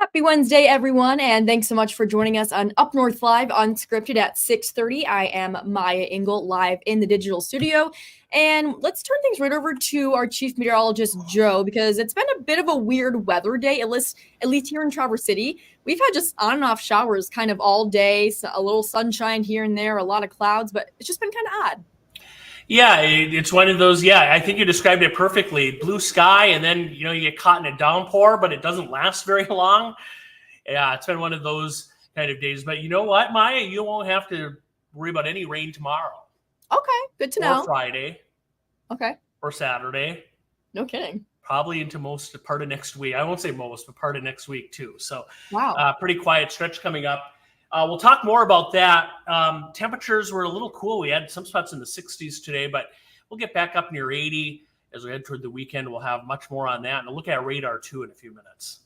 Happy Wednesday, everyone, and thanks so much for joining us on Up North Live Unscripted at 6:30. I am Maya Ingle, live in the digital studio, and let's turn things right over to our chief meteorologist, Joe, because it's been a bit of a weird weather day, at least here in Traverse City. We've had just on and off showers kind of all day, so a little sunshine here and there, a lot of clouds, but it's just been kind of odd. Yeah, it's one of those. Yeah, I think you described it perfectly. Blue sky, and then you get caught in a downpour, but it doesn't last very long. Yeah, it's been one of those kind of days. But you know what, Maya? You won't have to worry about any rain tomorrow. Okay, good to know. Or Friday. Okay. Or Saturday. No kidding. Probably into most part of next week. I won't say most, but part of next week too. So, wow, pretty quiet stretch coming up. We'll talk more about that. Temperatures were a little cool. We had some spots in the 60s today, but we'll get back up near 80 as we head toward the weekend. We'll have much more on that, and we'll look at radar too in a few minutes.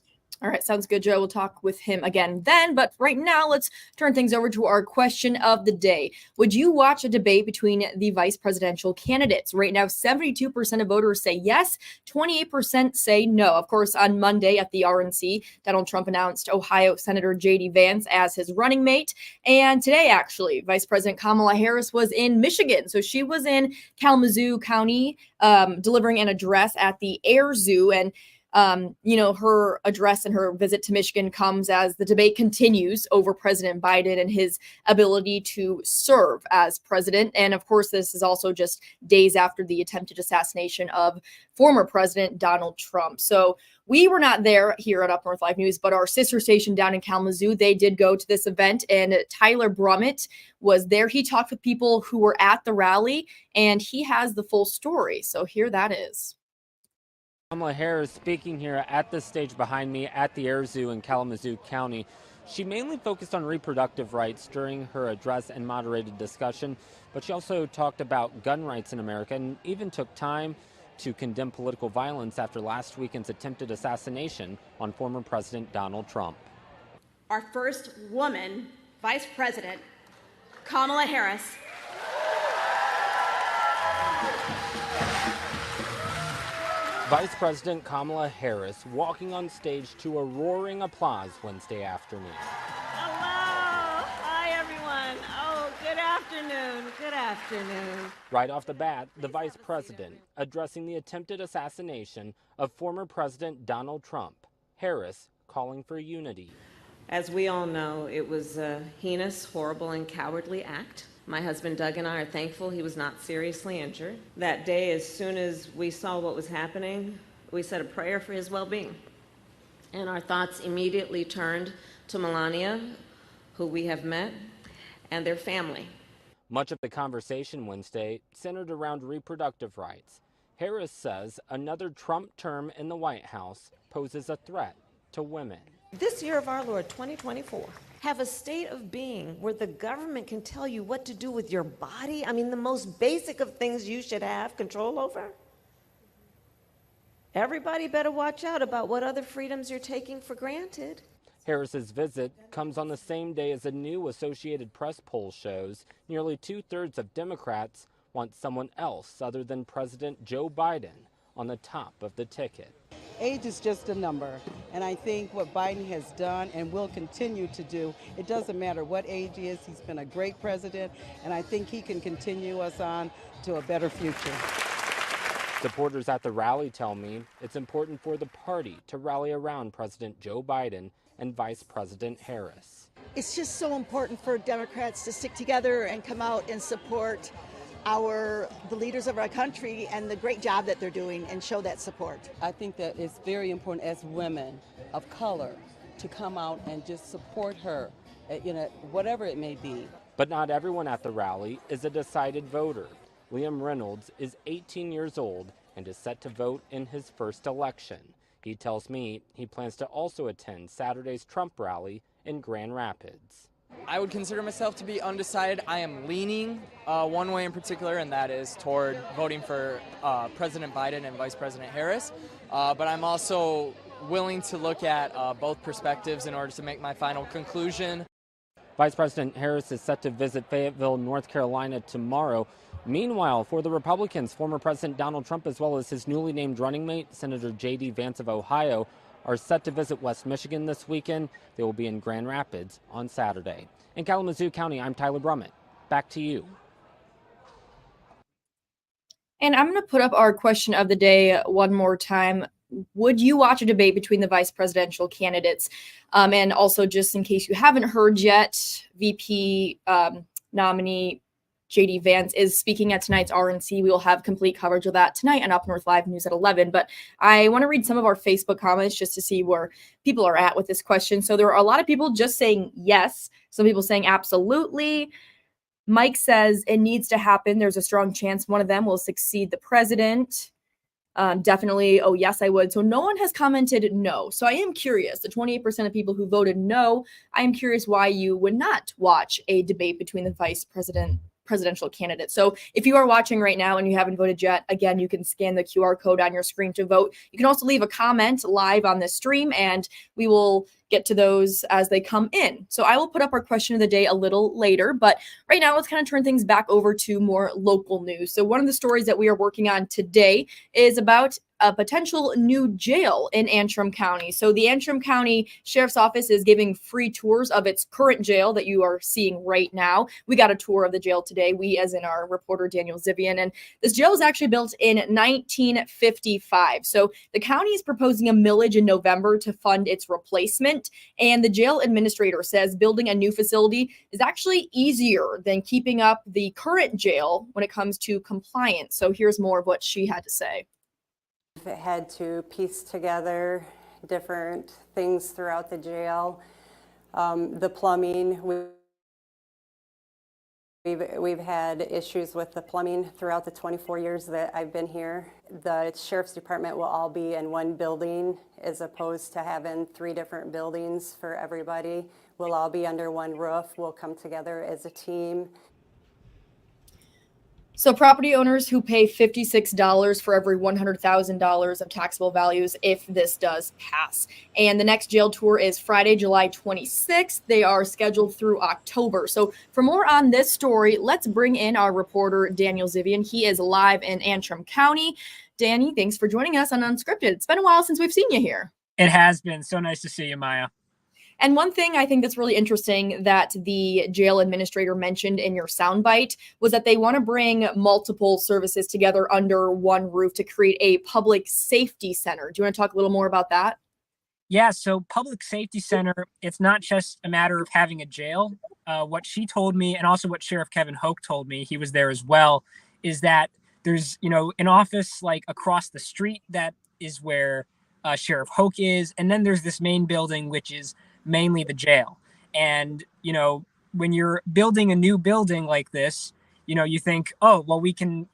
All right, sounds good, Joe. We'll talk with him again then. But right now, let's turn things over to our question of the day. Would you watch a debate between the vice presidential candidates? Right now, 72% of voters say yes, 28% say no. Of course, on Monday at the RNC, Donald Trump announced Ohio Senator J.D. Vance as his running mate. And today, actually, Vice President Kamala Harris was in Michigan. So she was in Kalamazoo County delivering an address at the Air Zoo. And her address and her visit to Michigan comes as the debate continues over President Biden and his ability to serve as president. And of course, this is also just days after the attempted assassination of former President Donald Trump. So we were not there here at Up North Live News, but our sister station down in Kalamazoo, they did go to this event, and Tyler Brummett was there. He talked with people who were at the rally, and he has the full story. So here that is. Kamala Harris speaking here at this stage behind me at the Air Zoo in Kalamazoo County. She mainly focused on reproductive rights during her address and moderated discussion, but she also talked about gun rights in America and even took time to condemn political violence after last weekend's attempted assassination on former President Donald Trump. Our first woman vice president, Kamala Harris. Vice President Kamala Harris walking on stage to a roaring applause Wednesday afternoon. Hello. Hi, everyone. Oh, good afternoon. Good afternoon. Right off the bat, the vice president addressing the attempted assassination of former President Donald Trump. Harris calling for unity. As we all know, it was a heinous, horrible, and cowardly act. My husband Doug and I are thankful he was not seriously injured. That day, as soon as we saw what was happening, we said a prayer for his well-being. And our thoughts immediately turned to Melania, who we have met, and their family. Much of the conversation Wednesday centered around reproductive rights. Harris says another Trump term in the White House poses a threat to women. This year of our Lord, 2024, have a state of being where the government can tell you what to do with your body? I mean, the most basic of things you should have control over? Everybody better watch out about what other freedoms you're taking for granted. Harris's visit comes on the same day as a new Associated Press poll shows nearly 2/3 of Democrats want someone else other than President Joe Biden on the top of the ticket. Age is just a number, and I think what Biden has done and will continue to do, it doesn't matter what age he is, he's been a great president, and I think he can continue us on to a better future. Supporters at the rally tell me it's important for the party to rally around President Joe Biden and Vice President Harris. It's just so important for Democrats to stick together and come out and support the leaders of our country and the great job that they're doing and show that support. I think that it's very important as women of color to come out and just support her, whatever it may be. But not everyone at the rally is a decided voter. Liam Reynolds is 18 years old and is set to vote in his first election. He tells me he plans to also attend Saturday's Trump rally in Grand Rapids. I would consider myself to be undecided. I am leaning one way in particular, and that is toward voting for President Biden and Vice President Harris. But I'm also willing to look at both perspectives in order to make my final conclusion. Vice President Harris is set to visit Fayetteville, North Carolina tomorrow. Meanwhile, for the Republicans, former President Donald Trump, as well as his newly named running mate, Senator J.D. Vance of Ohio, are set to visit West Michigan this weekend. They will be in Grand Rapids on Saturday. In Kalamazoo County, I'm Tyler Brummett. Back to you. And I'm going to put up our question of the day one more time. Would you watch a debate between the vice presidential candidates? And also, just in case you haven't heard yet, VP nominee J.D. Vance is speaking at tonight's RNC. We will have complete coverage of that tonight on Up North Live News at 11. But I want to read some of our Facebook comments just to see where people are at with this question. So there are a lot of people just saying yes. Some people saying absolutely. Mike says it needs to happen. There's a strong chance one of them will succeed the president. Definitely, oh, yes, I would. So no one has commented no. So I am curious, the 28% of people who voted no, I am curious why you would not watch a debate between the presidential candidates. So if you are watching right now and you haven't voted yet, again, you can scan the QR code on your screen to vote. You can also leave a comment live on this stream, and we will get to those as they come in. So I will put up our question of the day a little later, but right now let's kind of turn things back over to more local news. So one of the stories that we are working on today is about a potential new jail in Antrim County. So the Antrim County Sheriff's Office is giving free tours of its current jail that you are seeing right now. We got a tour of the jail today, we as in our reporter Daniel Zivian, and this jail was actually built in 1955. So the county is proposing a millage in November to fund its replacement, and the jail administrator says building a new facility is actually easier than keeping up the current jail when it comes to compliance. So here's more of what she had to say. It had to piece together different things throughout the jail. The plumbing, we've had issues with the plumbing throughout the 24 years that I've been here. The sheriff's department will all be in one building as opposed to having 3 different buildings for everybody. We'll all be under one roof. We'll come together as a team. So property owners who pay $56 for every $100,000 of taxable values if this does pass. And the next jail tour is Friday, July 26th. They are scheduled through October. So for more on this story, let's bring in our reporter, Daniel Zivian. He is live in Antrim County. Danny, thanks for joining us on Unscripted. It's been a while since we've seen you here. It has been. So nice to see you, Maya. And one thing I think that's really interesting that the jail administrator mentioned in your soundbite was that they want to bring multiple services together under one roof to create a public safety center. Do you want to talk a little more about that? Yeah, so public safety center, it's not just a matter of having a jail. What she told me, and also what Sheriff Kevin Hoke told me, he was there as well, is that there's, an office like across the street that is where Sheriff Hoke is. And then there's this main building, which is mainly the jail. And, when you're building a new building like this, you think, oh, well, we can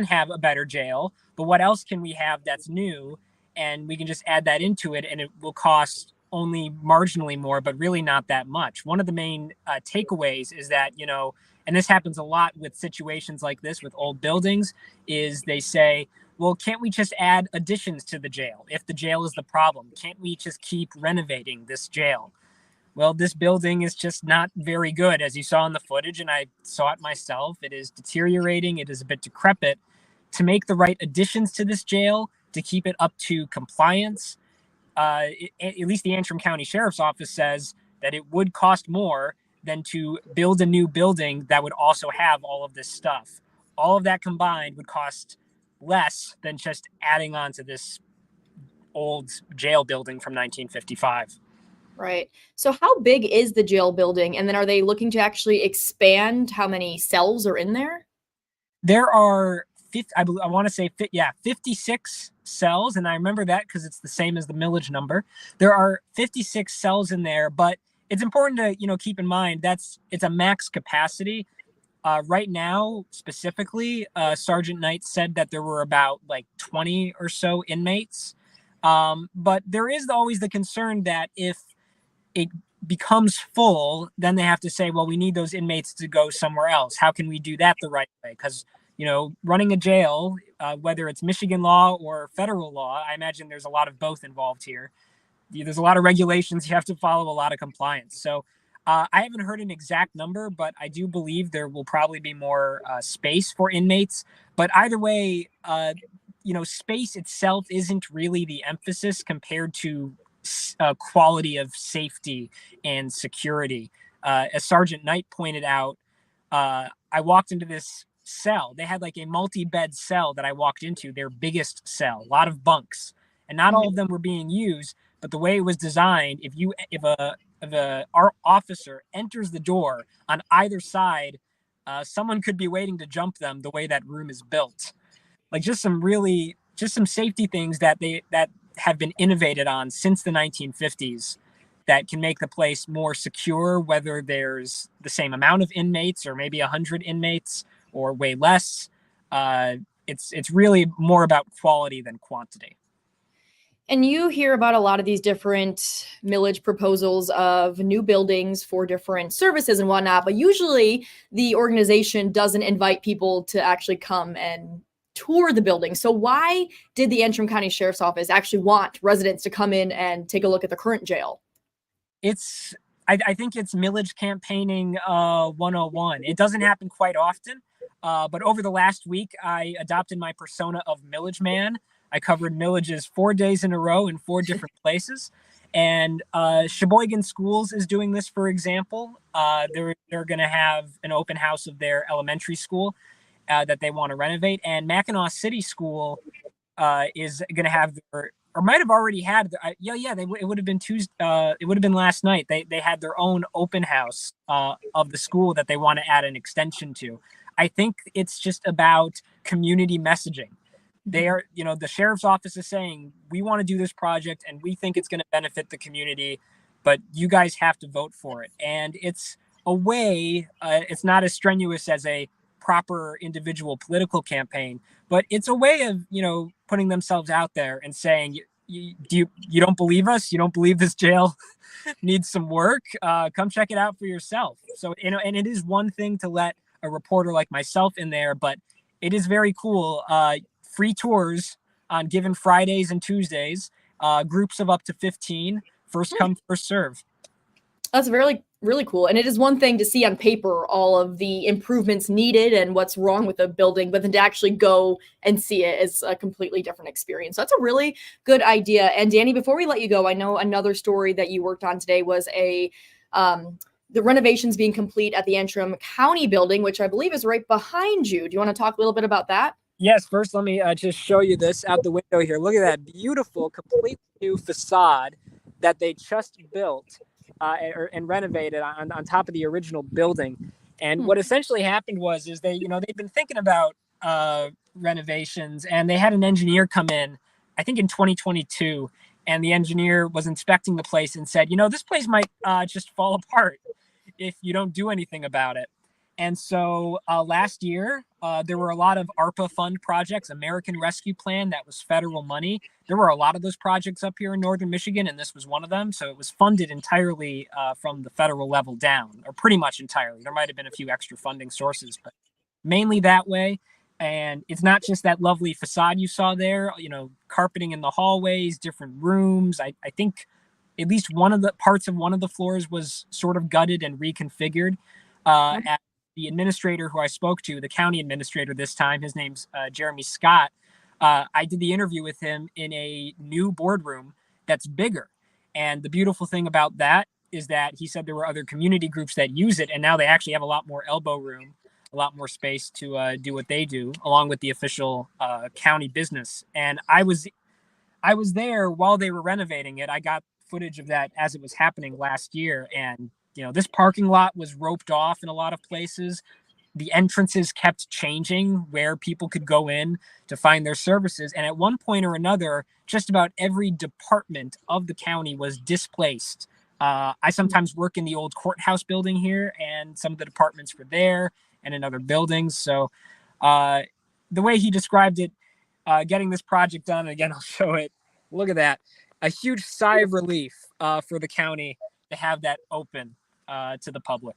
have a better jail, but what else can we have that's new? And we can just add that into it and it will cost only marginally more, but really not that much. One of the main takeaways is that, and this happens a lot with situations like this with old buildings, is they say, well, can't we just add additions to the jail? If the jail is the problem, can't we just keep renovating this jail? Well, this building is just not very good, as you saw in the footage, and I saw it myself. It is deteriorating. It is a bit decrepit. To make the right additions to this jail, to keep it up to compliance, at least the Antrim County Sheriff's Office says that it would cost more than to build a new building that would also have all of this stuff. All of that combined would cost less than just adding on to this old jail building from 1955. Right. So how big is the jail building? And then are they looking to actually expand how many cells are in there? There are, I want to say, 56 cells. And I remember that because it's the same as the millage number. There are 56 cells in there, but it's important to, keep in mind it's a max capacity. Right now, specifically, Sergeant Knight said that there were about 20 or so inmates. But there is always the concern that if it becomes full, then they have to say, well, we need those inmates to go somewhere else. How can we do that the right way? Because, running a jail, whether it's Michigan law or federal law, I imagine there's a lot of both involved here. There's a lot of regulations. You have to follow a lot of compliance. So I haven't heard an exact number, but I do believe there will probably be more space for inmates. But either way, space itself isn't really the emphasis compared to quality of safety and security. As Sergeant Knight pointed out, I walked into this cell. They had like a multi-bed cell that I walked into, their biggest cell, a lot of bunks, and not all of them were being used. But the way it was designed, if our officer enters the door on either side, someone could be waiting to jump them. The way that room is built, like just some safety things that have been innovated on since the 1950s that can make the place more secure, whether there's the same amount of inmates or maybe 100 inmates or way less. It's really more about quality than quantity. And you hear about a lot of these different millage proposals of new buildings for different services and whatnot, but usually the organization doesn't invite people to actually come and tour the building. So why did the Antrim County Sheriff's Office actually want residents to come in and take a look at the current jail? I think it's millage campaigning 101. It doesn't happen quite often, but over the last week, I adopted my persona of Millage Man. I covered millages 4 days in a row in 4 different places. And Sheboygan Schools is doing this, for example. They're going to have an open house of their elementary school that they want to renovate. And Mackinac City School is going to have or might have already had. It would have been Tuesday. It would have been last night. They had their own open house of the school that they want to add an extension to. I think it's just about community messaging. They are, the sheriff's office is saying, we want to do this project and we think it's going to benefit the community, but you guys have to vote for it. And it's a way, it's not as strenuous as a proper individual political campaign, but it's a way of, putting themselves out there and saying, you don't believe us? You don't believe this jail needs some work? Come check it out for yourself. So, and it is one thing to let a reporter like myself in there, but it is very cool. Free tours on given Fridays and Tuesdays, groups of up to 15, first come, first serve. That's really, really cool. And it is one thing to see on paper all of the improvements needed and what's wrong with the building, but then to actually go and see it is a completely different experience. So that's a really good idea. And Danny, before we let you go, I know another story that you worked on today was the renovations being complete at the Antrim County building, which I believe is right behind you. Do you want to talk a little bit about that? Yes, first let me just show you this out the window here. Look at that beautiful, completely new facade that they just built and renovated on top of the original building. And what essentially happened is they've been thinking about renovations, and they had an engineer come in, I think in 2022, and the engineer was inspecting the place and said, this place might just fall apart if you don't do anything about it. And so last year, there were a lot of ARPA fund projects, American Rescue Plan, that was federal money. There were a lot of those projects up here in northern Michigan, and this was one of them. So it was funded entirely from the federal level down, or pretty much entirely. There might have been a few extra funding sources, but mainly that way. And it's not just that lovely facade you saw there, carpeting in the hallways, different rooms. I think at least one of the parts of one of the floors was sort of gutted and reconfigured. At the administrator who I spoke to, the county administrator this time, his name's Jeremy Scott. I did the interview with him in a new boardroom that's bigger. And the beautiful thing about that is that he said there were other community groups that use it, and now they actually have a lot more elbow room, a lot more space to do what they do, along with the official county business. And I was there while they were renovating it. I got footage of that as it was happening last year, and this parking lot was roped off in a lot of places. The entrances kept changing where people could go in to find their services. And at one point or another, just about every department of the county was displaced. I sometimes work in the old courthouse building here, and some of the departments were there and in other buildings. So the way he described it, getting this project done, again, I'll show it. Look at that. A huge sigh of relief for the county to have that open to the public.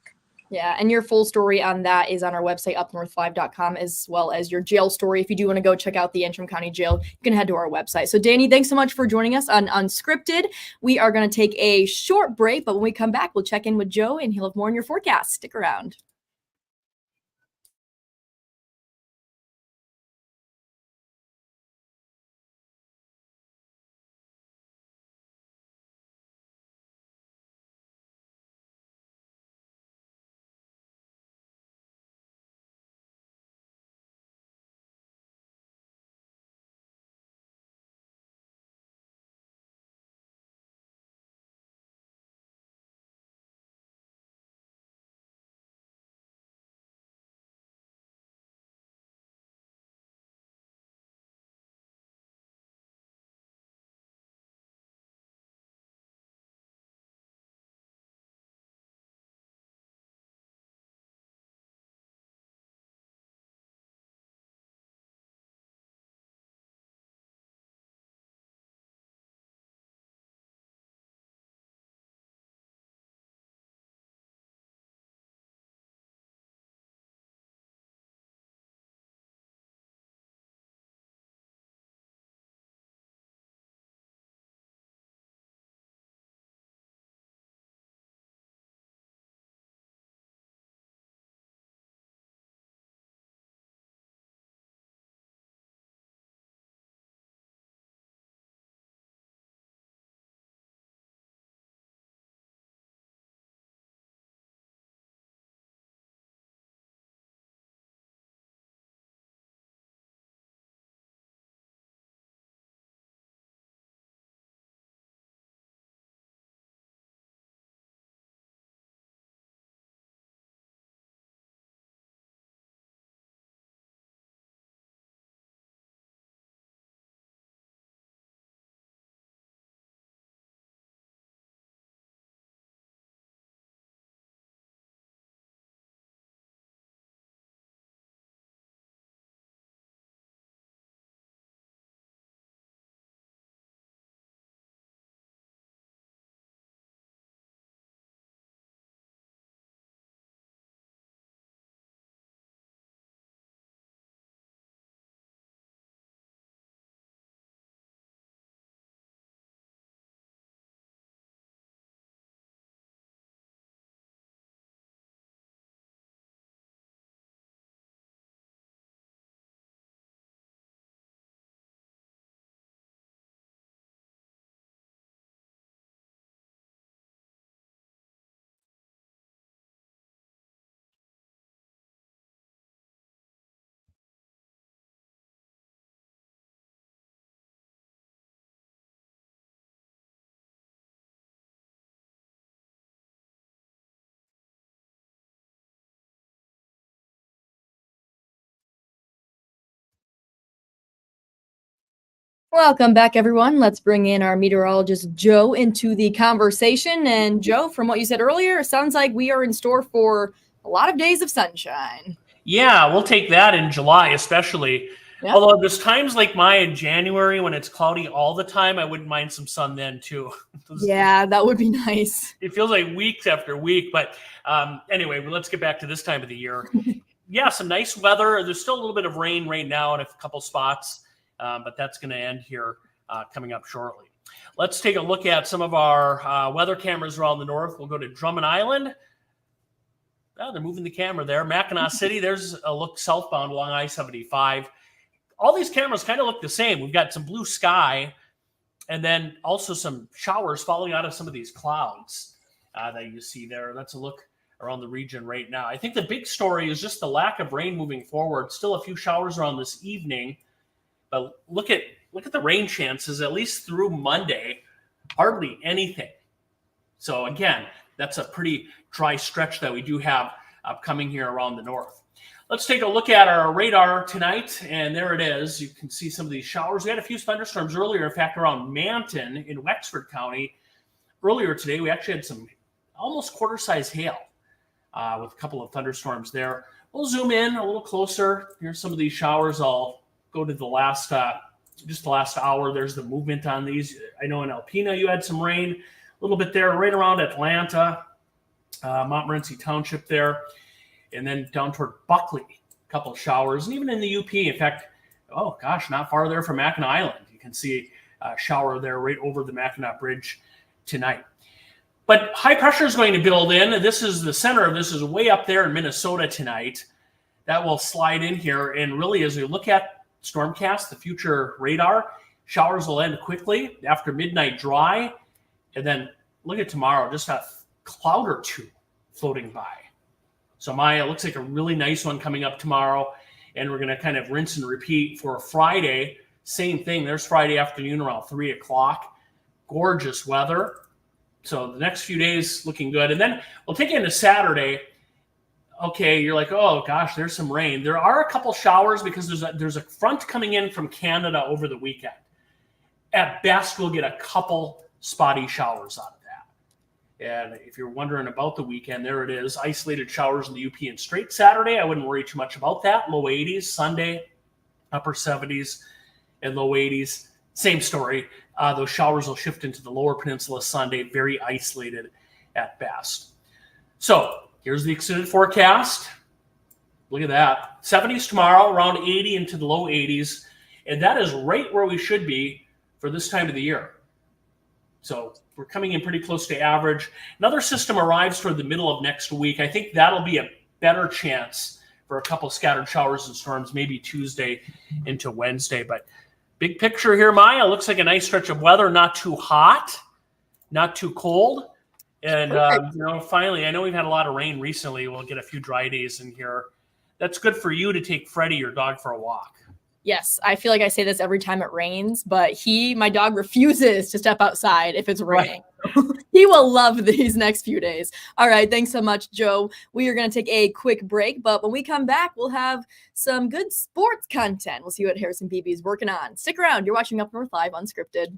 Yeah, and your full story on that is on our website, UpNorthLive.com, as well as your jail story. If you do want to go check out the Antrim County Jail, you can head to our website. So, Danny, thanks so much for joining us on Unscripted. We are going to take a short break, but when we come back, we'll check in with Joe, and he'll have more in your forecast. Stick around. Welcome back, everyone. Let's bring in our meteorologist, Joe, into the conversation. And Joe, from what you said earlier, it sounds like we are in store for a lot of days of sunshine. Yeah, we'll take that in July, especially. Yeah. Although there's times like Maya in January when it's cloudy all the time, I wouldn't mind some sun then too. Yeah, that would be nice. It feels like weeks after week, but anyway, let's get back to this time of the year. Yeah, some nice weather. There's still a little bit of rain right now in a couple spots, but that's going to end here coming up shortly. Let's take a look at some of our weather cameras around the north. We'll go to Drummond Island. Oh, they're moving the camera there. Mackinac City, there's a look southbound along I-75. All these cameras kind of look the same. We've got some blue sky and then also some showers falling out of some of these clouds that you see there. That's a look around the region right now. I think the big story is just the lack of rain moving forward. Still a few showers around this evening, but look at the rain chances, at least through Monday, hardly anything. So again, that's a pretty dry stretch that we do have upcoming here around the north. Let's take a look at our radar tonight, and there it is. You can see some of these showers. We had a few thunderstorms earlier, in fact, around Manton in Wexford County. Earlier today, we actually had some almost quarter-size hail with a couple of thunderstorms there. We'll zoom in a little closer. Here's some of these showers. I'll go to the last, just the last hour. There's the movement on these. I know in Alpena you had some rain, a little bit there, right around Atlanta, Montmorency Township there. And then down toward Buckley, a couple of showers, and even in the UP. In fact, oh gosh, not far there from Mackinac Island. You can see a shower there right over the Mackinac Bridge tonight. But high pressure is going to build in. This is the center of this is way up there in Minnesota tonight. That will slide in here. And really, as we look at Stormcast, the future radar, showers will end quickly after midnight dry. And then look at tomorrow, just a cloud or two floating by. So Maya, looks like a really nice one coming up tomorrow. And we're going to kind of rinse and repeat for Friday. Same thing. There's Friday afternoon around 3 o'clock. Gorgeous weather. So the next few days looking good. And then we'll take you into Saturday. Okay, you're like, oh gosh, there's some rain. There are a couple showers because there's a front coming in from Canada over the weekend. At best, we'll get a couple spotty showers out of that. And if you're wondering about the weekend, there it is. Isolated showers in the UP and straight Saturday. I wouldn't worry too much about that. Low 80s. Sunday, upper 70s and low 80s. Same story. Those showers will shift into the lower peninsula Sunday. Very isolated at best. So here's the extended forecast. Look at that. 70s tomorrow, around 80 into the low 80s. And that is right where we should be for this time of the year. So we're coming in pretty close to average. Another system arrives toward the middle of next week. I think that'll be a better chance for a couple scattered showers and storms, maybe Tuesday into Wednesday. But big picture here, Maya, looks like a nice stretch of weather, not too hot, not too cold. And, finally, I know we've had a lot of rain recently. We'll get a few dry days in here. That's good for you to take Freddie, your dog, for a walk. Yes, I feel like I say this every time it rains, but my dog refuses to step outside if it's raining. Right. He will love these next few days. All right, thanks so much, Joe. We are going to take a quick break, but when we come back, we'll have some good sports content. We'll see what Harrison Beebe is working on. Stick around. You're watching Up North Live Unscripted.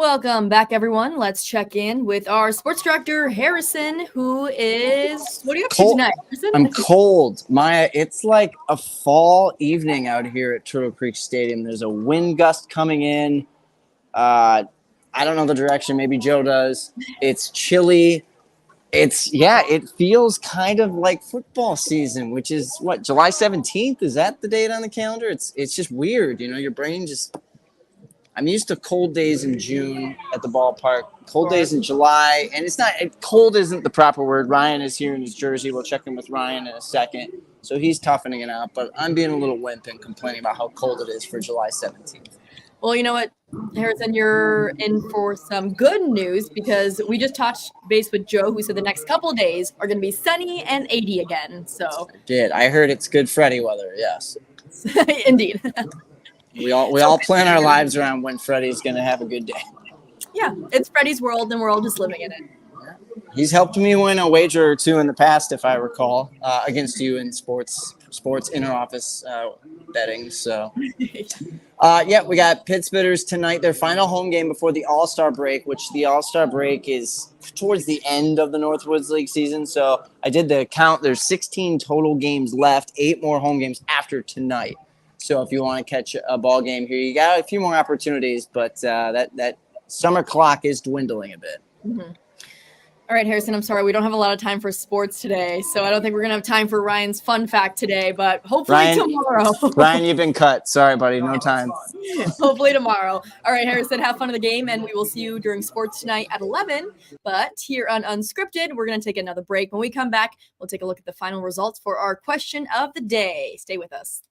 Welcome back, everyone. Let's check in with our sports director, Harrison, who is, what are you up to tonight, Harrison? I'm cold. It's like a fall evening out here at Turtle Creek Stadium. There's a wind gust coming in. I don't know the direction. Maybe Joe does. It's chilly. It feels kind of like football season, which is what, July 17th? Is that the date on the calendar? It's just weird. Your brain just, I'm used to cold days in June at the ballpark, cold days in July, and cold isn't the proper word. Ryan is here in his jersey. We'll check in with Ryan in a second. So he's toughening it out, but I'm being a little wimp and complaining about how cold it is for July 17th. Well, you know what, Harrison, you're in for some good news because we just touched base with Joe, who said the next couple of days are going to be sunny and 80 again. So I heard it's good Freddie weather. Yes, indeed. We all plan our lives around when Freddie's going to have a good day. Yeah, it's Freddie's world, and we're all just living in it. He's helped me win a wager or two in the past, if I recall, against you in sports interoffice betting. So, we got Pitt Spitters tonight. Their final home game before the All-Star break, which the All-Star break is towards the end of the Northwoods League season. So I did the count. There's 16 total games left, 8 more home games after tonight. So if you want to catch a ball game here, you got a few more opportunities, but that summer clock is dwindling a bit. Mm-hmm. All right, Harrison, I'm sorry. We don't have a lot of time for sports today, so I don't think we're going to have time for Ryan's fun fact today, but hopefully tomorrow. Ryan, you've been cut. Sorry, buddy. No time. Hopefully tomorrow. All right, Harrison, have fun of the game, and we will see you during sports tonight at 11. But here on Unscripted, we're going to take another break. When we come back, we'll take a look at the final results for our question of the day. Stay with us.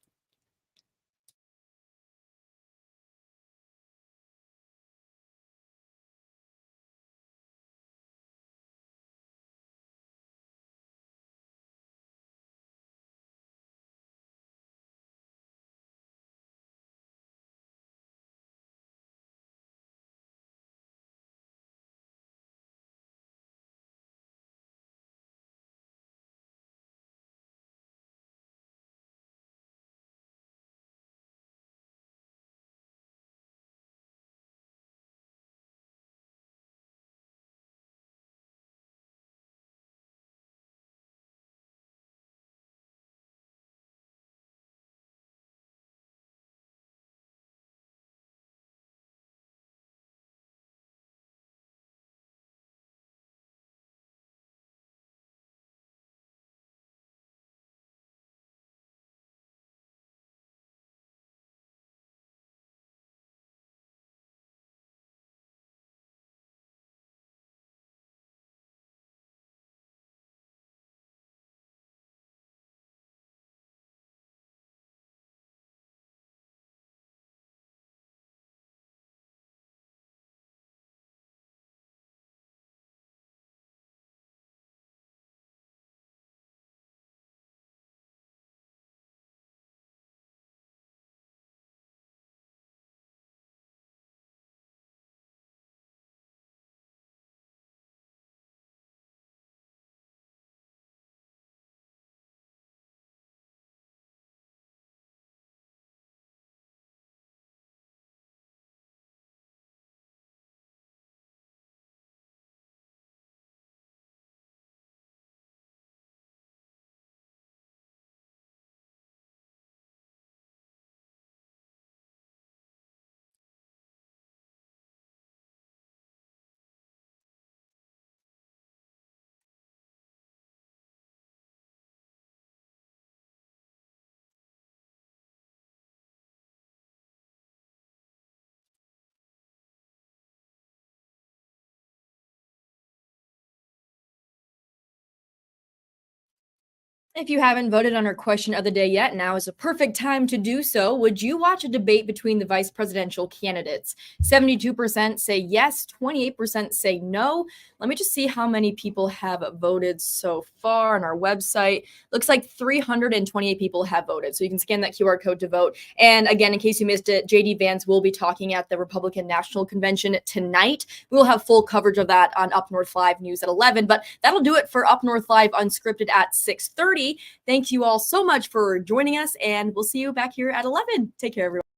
If you haven't voted on our question of the day yet, now is a perfect time to do so. Would you watch a debate between the vice presidential candidates? 72% say yes, 28% say no. Let me just see how many people have voted so far on our website. Looks like 328 people have voted. So you can scan that QR code to vote. And again, in case you missed it, JD Vance will be talking at the Republican National Convention tonight. We will have full coverage of that on Up North Live News at 11. But that'll do it for Up North Live Unscripted at 6:30. Thank you all so much for joining us, and we'll see you back here at 11. Take care, everyone.